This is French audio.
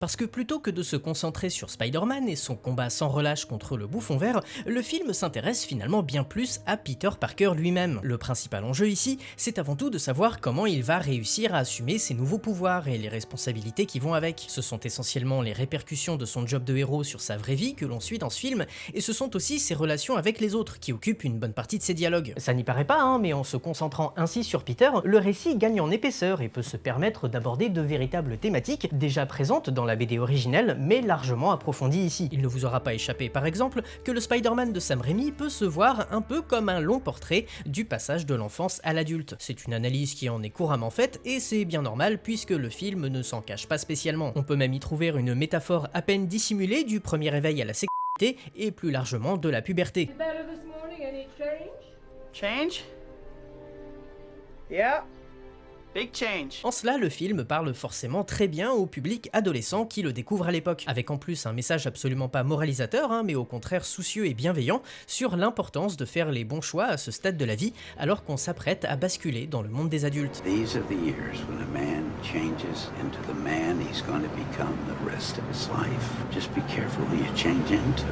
Parce que plutôt que de se concentrer sur Spider-Man et son combat sans relâche contre le bouffon vert, le film s'intéresse finalement bien plus à Peter Parker lui-même. Le principal enjeu ici, c'est avant tout de savoir comment il va réussir à assumer ses nouveaux pouvoirs et les responsabilités qui vont avec. Ce sont essentiellement les répercussions de son job de héros sur sa vraie vie que l'on suit dans ce film, et ce sont aussi ses relations avec les autres qui occupent une bonne partie de ses dialogues. Ça n'y paraît pas, mais en se concentrant ainsi sur Peter, le récit gagne en épaisseur et peut se permettre d'aborder de véritables thématiques déjà présentes dans la BD originelle, mais largement approfondie ici. Il ne vous aura pas échappé par exemple que le Spider-Man de Sam Raimi peut se voir un peu comme un long portrait du passage de l'enfance à l'adulte. C'est une analyse qui en est couramment faite et c'est bien normal puisque le film ne s'en cache pas spécialement. On peut même y trouver une métaphore à peine dissimulée du premier réveil à la sexualité et plus largement de la puberté. Change? Yeah. Big change. En cela, le film parle forcément très bien au public adolescent qui le découvre à l'époque, avec en plus un message absolument pas moralisateur, mais au contraire soucieux et bienveillant sur l'importance de faire les bons choix à ce stade de la vie alors qu'on s'apprête à basculer dans le monde des adultes. These are the years when a man changes into the man he's going to become the rest of his life. Just be careful who you change into.